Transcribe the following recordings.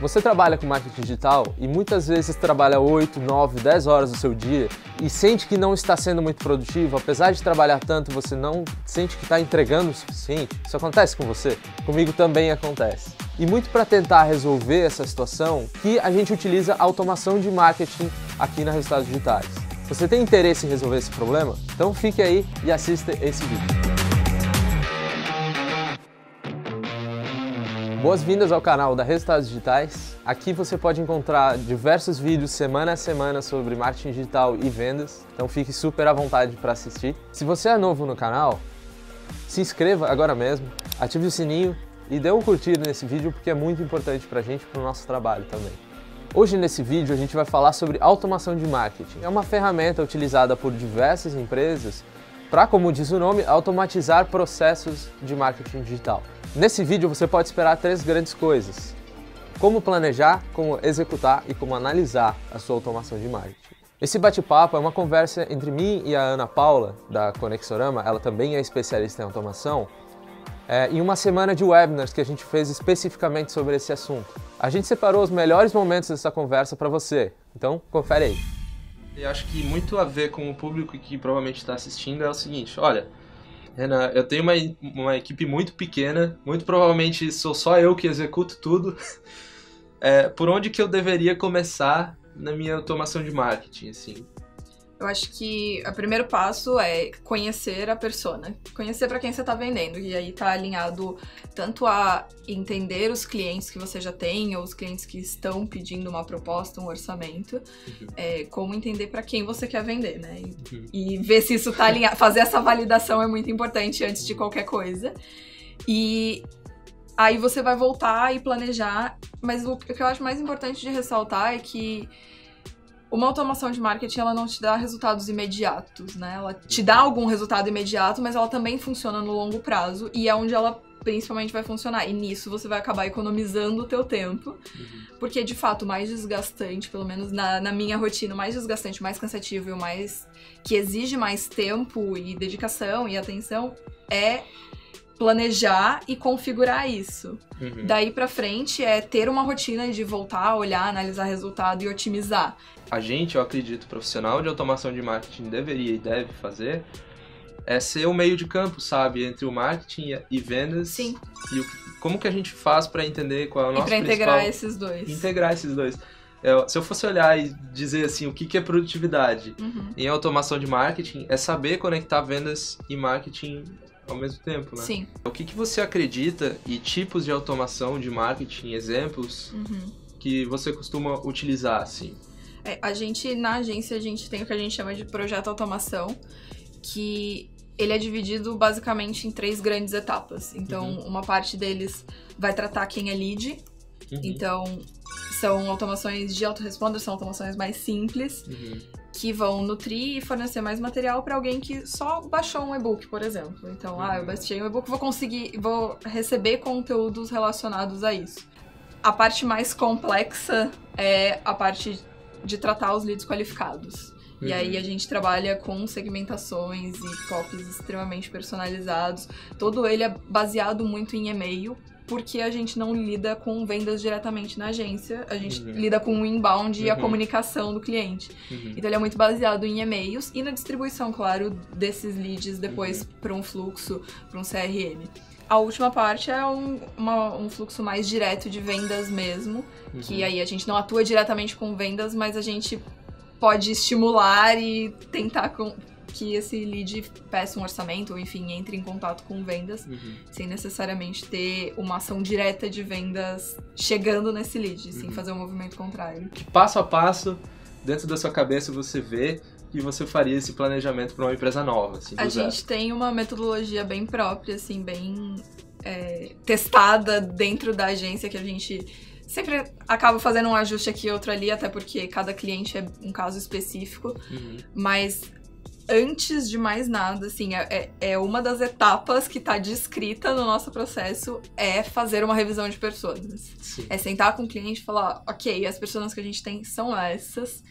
Você trabalha com marketing digital e muitas vezes trabalha 8, 9, 10 horas do seu dia e sente que não está sendo muito produtivo, apesar de trabalhar tanto, você não sente que está entregando o suficiente? Isso acontece com você? Comigo também acontece. E muito para tentar resolver essa situação que a gente utiliza a automação de marketing aqui na Resultados Digitais. Você tem interesse em resolver esse problema? Então fique aí e assista esse vídeo. Boas-vindas ao canal da Resultados Digitais. Aqui você pode encontrar diversos vídeos semana a semana sobre marketing digital e vendas, então fique super à vontade para assistir. Se você é novo no canal, se inscreva agora mesmo, ative o sininho e dê um curtir nesse vídeo porque é muito importante para a gente e para o nosso trabalho também. Hoje nesse vídeo a gente vai falar sobre automação de marketing. É uma ferramenta utilizada por diversas empresas para, como diz o nome, automatizar processos de marketing digital. Nesse vídeo você pode esperar 3 grandes coisas: como planejar, como executar e como analisar a sua automação de marketing. Esse bate-papo é uma conversa entre mim e a Ana Paula, da Conexorama, ela também é especialista em automação, em uma semana de webinars que a gente fez especificamente sobre esse assunto. A gente separou os melhores momentos dessa conversa para você, então confere aí. Eu acho que muito a ver com o público que provavelmente está assistindo é o seguinte: olha, Renan, eu tenho uma equipe muito pequena, muito provavelmente sou só eu que executo tudo. Por onde que eu deveria começar na minha automação de marketing, assim? Eu acho que o primeiro passo é conhecer a persona, conhecer para quem você está vendendo, e aí tá alinhado tanto a entender os clientes que você já tem, ou os clientes que estão pedindo uma proposta, um orçamento, como entender para quem você quer vender, né? E ver se isso tá alinhado, fazer essa validação é muito importante antes de qualquer coisa. E aí você vai voltar e planejar, mas o que eu acho mais importante de ressaltar é que uma automação de marketing, ela não te dá resultados imediatos, né? Ela te dá algum resultado imediato, mas ela também funciona no longo prazo e é onde ela principalmente vai funcionar. E nisso você vai acabar economizando o teu tempo, porque de fato o mais desgastante, pelo menos na minha rotina, o mais desgastante, o mais cansativo e o mais que exige mais tempo e dedicação e atenção é planejar e configurar isso. Daí pra frente é ter uma rotina de voltar, olhar, analisar resultado e otimizar. A gente, eu acredito, profissional de automação de marketing deveria e deve fazer é ser o meio de campo, sabe? Entre o marketing e vendas. Sim. E como que a gente faz para entender qual é o nosso principal... E pra integrar esses dois. Integrar esses dois. Se eu fosse olhar e dizer assim, o que é produtividade em automação de marketing, é saber conectar vendas e marketing ao mesmo tempo, né? Sim. O que você acredita e tipos de automação de marketing, exemplos, que você costuma utilizar, assim? Na agência, a gente tem o que a gente chama de projeto automação, que ele é dividido basicamente em 3 grandes etapas. Então, uma parte deles vai tratar quem é lead. Então, são automações de autoresponder, são automações mais simples, que vão nutrir e fornecer mais material para alguém que só baixou um e-book, por exemplo. Então, eu baixei um e-book, vou receber conteúdos relacionados a isso. A parte mais complexa é a parte de tratar os leads qualificados. E aí a gente trabalha com segmentações e copies extremamente personalizados. Todo ele é baseado muito em e-mail, porque a gente não lida com vendas diretamente na agência, a gente lida com o inbound e a comunicação do cliente. Então ele é muito baseado em e-mails e na distribuição, claro, desses leads depois para um fluxo, para um CRM. A última parte é um fluxo mais direto de vendas mesmo, que aí a gente não atua diretamente com vendas, mas a gente pode estimular e tentar que esse lead peça um orçamento, ou enfim, entre em contato com vendas, sem necessariamente ter uma ação direta de vendas chegando nesse lead, sem fazer um movimento contrário. Que passo a passo, dentro da sua cabeça, você vê que você faria esse planejamento para uma empresa nova, assim, do zero? A gente tem uma metodologia bem própria, assim, bem testada dentro da agência, que a gente sempre acaba fazendo um ajuste aqui e outro ali, até porque cada cliente é um caso específico, mas antes de mais nada, assim, é uma das etapas que tá descrita no nosso processo, é fazer uma revisão de personas. Sim. É sentar com o cliente e falar, ok, as personas que a gente tem são essas,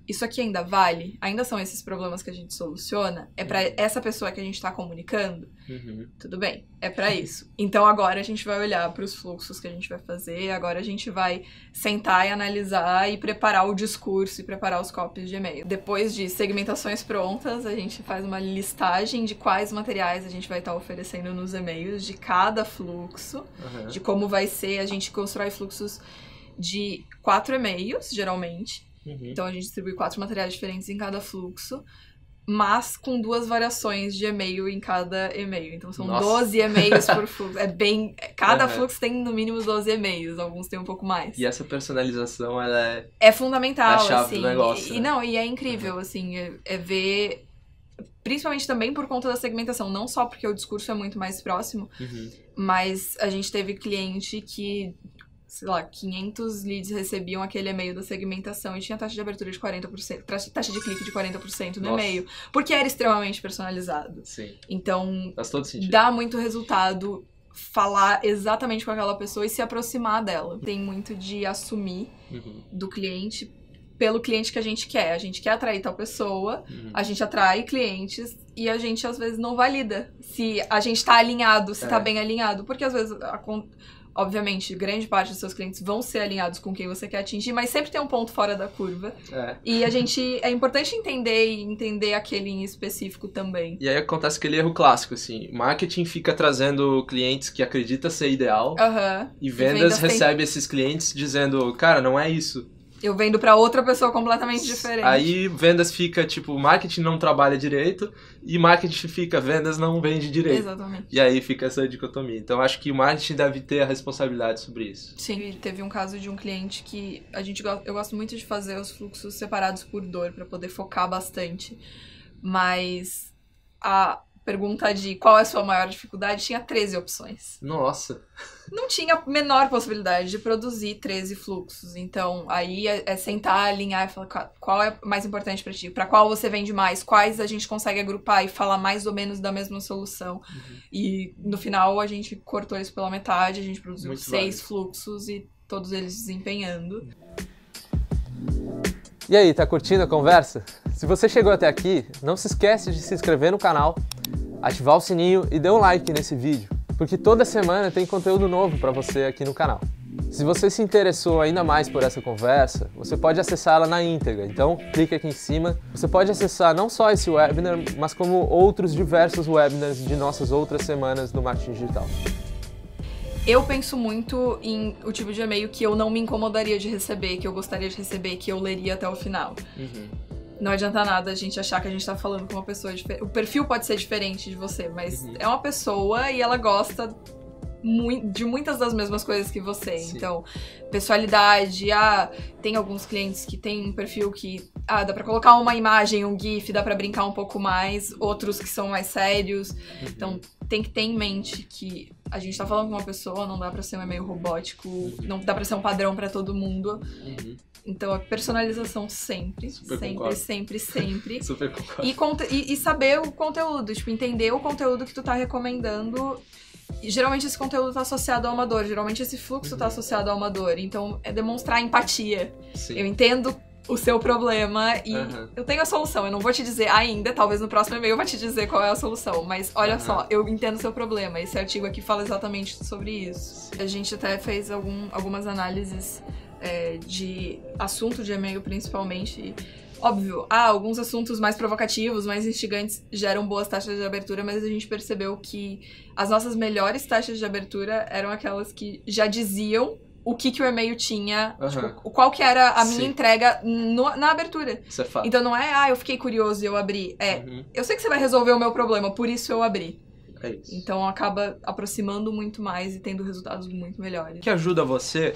isso aqui ainda vale? Ainda são esses problemas que a gente soluciona? É pra essa pessoa que a gente tá comunicando? Tudo bem, é pra isso. Então agora a gente vai olhar pros fluxos que a gente vai fazer, agora a gente vai sentar e analisar e preparar o discurso e preparar os copies de e-mail. Depois de segmentações prontas, a gente faz uma listagem de quais materiais a gente vai estar oferecendo nos e-mails, de cada fluxo, de como vai ser. A gente constrói fluxos de 4 e-mails, geralmente. Então a gente distribui 4 materiais diferentes em cada fluxo, mas com 2 variações de e-mail em cada e-mail. Então são 12 e-mails por fluxo. Cada fluxo tem no mínimo 12 e-mails, alguns tem um pouco mais. E essa personalização, ela é fundamental, é a chave assim. do negócio, E é incrível, assim, é ver, principalmente também por conta da segmentação, não só porque o discurso é muito mais próximo, mas a gente teve cliente que, sei lá, 500 leads recebiam aquele e-mail da segmentação e tinha taxa de abertura de 40%, taxa de clique de 40% no e-mail, porque era extremamente personalizado. Sim. Então, faz todo sentido. Dá muito resultado falar exatamente com aquela pessoa e se aproximar dela. Tem muito de assumir do cliente pelo cliente que a gente quer. A gente quer atrair tal pessoa, a gente atrai clientes e a gente às vezes não valida se a gente tá alinhado, se tá bem alinhado, porque às vezes obviamente, grande parte dos seus clientes vão ser alinhados com quem você quer atingir, mas sempre tem um ponto fora da curva. E é importante entender aquele em específico também. E aí acontece aquele erro clássico, assim, marketing fica trazendo clientes que acredita ser ideal, e vendas recebe esses clientes dizendo, cara, não é isso. Eu vendo pra outra pessoa completamente diferente. Aí vendas fica, tipo, marketing não trabalha direito e marketing fica, vendas não vende direito. Exatamente. E aí fica essa dicotomia. Então acho que o marketing deve ter a responsabilidade sobre isso. Sim, teve um caso de um cliente que eu gosto muito de fazer os fluxos separados por dor pra poder focar bastante. Mas a pergunta de qual é a sua maior dificuldade tinha 13 opções. Nossa! Não tinha a menor possibilidade de produzir 13 fluxos. Então, aí é sentar, alinhar e falar qual é mais importante pra ti, pra qual você vende mais, quais a gente consegue agrupar e falar mais ou menos da mesma solução. E no final a gente cortou isso pela metade, a gente produziu 6 fluxos e todos eles desempenhando. E aí, tá curtindo a conversa? Se você chegou até aqui, não se esquece de se inscrever no canal, ativar o sininho e dê um like nesse vídeo, porque toda semana tem conteúdo novo para você aqui no canal. Se você se interessou ainda mais por essa conversa, você pode acessá-la na íntegra, então clique aqui em cima. Você pode acessar não só esse webinar, mas como outros diversos webinars de nossas outras semanas do Marketing Digital. Eu penso muito em o tipo de e-mail que eu não me incomodaria de receber, que eu gostaria de receber, que eu leria até o final. Não adianta nada a gente achar que a gente tá falando com uma pessoa diferente. O perfil pode ser diferente de você, mas é uma pessoa e ela gosta de muitas das mesmas coisas que você. Sim. Então, pessoalidade, tem alguns clientes que tem um perfil que dá pra colocar uma imagem, um GIF, dá pra brincar um pouco mais, outros que são mais sérios. Então, tem que ter em mente que a gente tá falando com uma pessoa, não dá pra ser um e-mail robótico, não dá pra ser um padrão pra todo mundo. Então, a personalização sempre. Super concordo. E saber o conteúdo, tipo, entender o conteúdo que tu tá recomendando. E, geralmente esse conteúdo tá associado ao amador, geralmente esse fluxo tá associado ao amador. Então, é demonstrar empatia. Sim. Eu entendo o seu problema e eu tenho a solução. Eu não vou te dizer ainda, talvez no próximo e-mail eu vou te dizer qual é a solução. Mas olha só, eu entendo o seu problema. Esse artigo aqui fala exatamente sobre isso. A gente até fez algumas análises de assunto de e-mail, principalmente. Óbvio, alguns assuntos mais provocativos, mais instigantes geram boas taxas de abertura, mas a gente percebeu que as nossas melhores taxas de abertura eram aquelas que já diziam o que o e-mail tinha, tipo, qual que era a minha entrega na abertura. Isso é fato. Então não é, eu fiquei curioso e eu abri. Eu sei que você vai resolver o meu problema, por isso eu abri. É isso. Então acaba aproximando muito mais e tendo resultados muito melhores. O que ajuda você,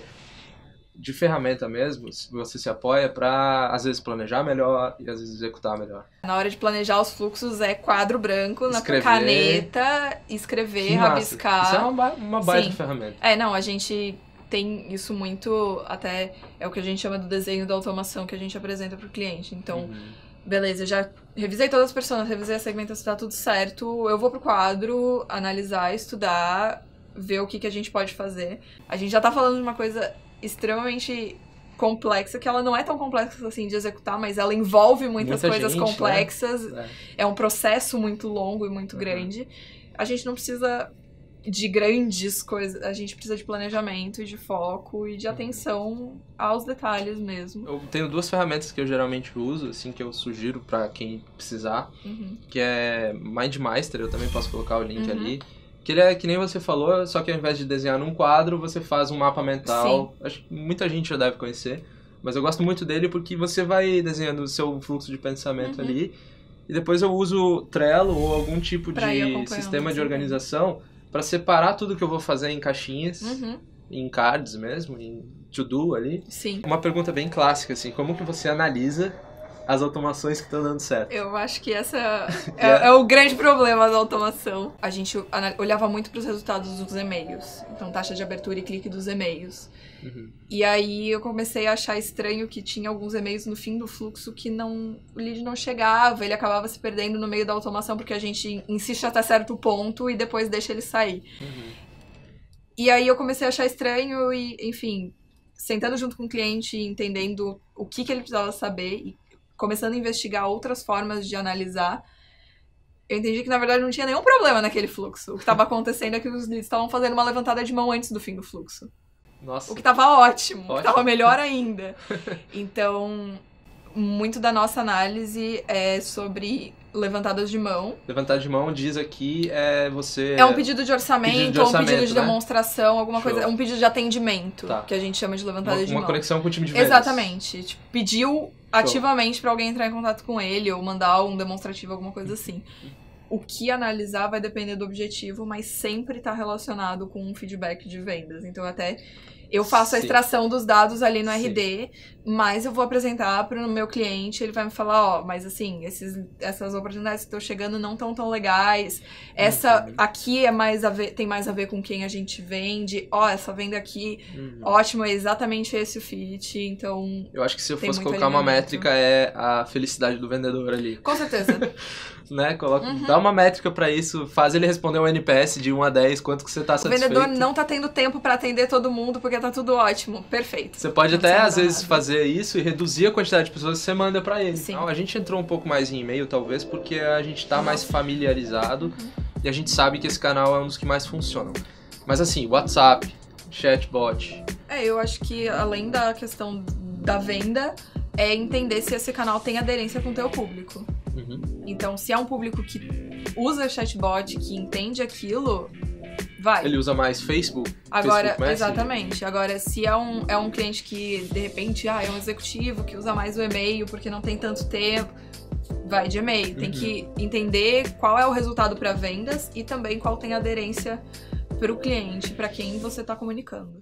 de ferramenta mesmo, você se apoia pra, às vezes, planejar melhor e às vezes executar melhor? Na hora de planejar os fluxos é quadro branco, na caneta, escrever, rabiscar. Isso é uma baita ferramenta. A gente tem isso muito, até é o que a gente chama do desenho da automação que a gente apresenta pro cliente. Então, beleza, já revisei todas as personas, revisei a segmentação, tá tudo certo. Eu vou pro quadro, analisar, estudar, ver o que a gente pode fazer. A gente já tá falando de uma coisa extremamente complexa, que ela não é tão complexa assim de executar, mas ela envolve muitas coisas complexas. Né? É um processo muito longo e muito grande. A gente não precisa de grandes coisas, a gente precisa de planejamento e de foco e de atenção aos detalhes mesmo. Eu tenho 2 ferramentas que eu geralmente uso, assim, que eu sugiro pra quem precisar, que é MindMeister, eu também posso colocar o link ali. Que ele é que nem você falou, só que ao invés de desenhar num quadro, você faz um mapa mental. Sim. Acho que muita gente já deve conhecer, mas eu gosto muito dele porque você vai desenhando o seu fluxo de pensamento ali, e depois eu uso Trello ou algum tipo de sistema de organização para separar tudo que eu vou fazer em caixinhas, em cards mesmo, em to-do ali. Sim. Uma pergunta bem clássica, assim, como que você analisa as automações que estão dando certo? Eu acho que essa é o grande problema da automação. A gente olhava muito para os resultados dos e-mails. Então, taxa de abertura e clique dos e-mails. E aí eu comecei a achar estranho que tinha alguns e-mails no fim do fluxo que o lead não chegava, ele acabava se perdendo no meio da automação porque a gente insiste até certo ponto e depois deixa ele sair. E aí eu comecei a achar estranho e, enfim, sentando junto com o cliente, entendendo o que ele precisava saber e começando a investigar outras formas de analisar, eu entendi que, na verdade, não tinha nenhum problema naquele fluxo. O que estava acontecendo é que os leads estavam fazendo uma levantada de mão antes do fim do fluxo. Nossa. O que estava ótimo, o que estava melhor ainda. Então, muito da nossa análise é sobre levantadas de mão. Levantada de mão diz aqui você... É um pedido de orçamento, ou um pedido de demonstração, alguma Show. coisa. É um pedido de atendimento, que a gente chama de levantada de mão. Uma conexão com o time de vendas. Exatamente. Tipo, pediu ativamente pra alguém entrar em contato com ele, ou mandar um demonstrativo, alguma coisa assim. O que analisar vai depender do objetivo, mas sempre tá relacionado com um feedback de vendas. Então, eu faço a extração dos dados ali no RD, mas eu vou apresentar para o meu cliente, ele vai me falar, mas assim, essas oportunidades que estão chegando não estão tão legais, essa aqui tem mais a ver com quem a gente vende, essa venda aqui, ótimo, é exatamente esse o fit, então... Eu acho que se eu fosse colocar uma métrica, é a felicidade do vendedor ali. Com certeza. Né? Dá uma métrica pra isso, faz ele responder um NPS de 1 a 10, quanto que você tá satisfeito. O vendedor não tá tendo tempo pra atender todo mundo porque tá tudo ótimo, perfeito. Você pode até, às vezes, fazer isso e reduzir a quantidade de pessoas que você manda pra ele. Então, a gente entrou um pouco mais em e-mail, talvez, porque a gente tá mais familiarizado e a gente sabe que esse canal é um dos que mais funcionam. Mas assim, WhatsApp, chatbot... Eu acho que, além da questão da venda, é entender se esse canal tem aderência com o teu público. Então, se é um público que usa chatbot, que entende aquilo, vai. Ele usa mais Facebook? Agora, Facebook exatamente. Agora, se é um cliente que, de repente, é um executivo que usa mais o e-mail porque não tem tanto tempo, vai de e-mail. Tem que entender qual é o resultado para vendas e também qual tem aderência para o cliente, para quem você está comunicando.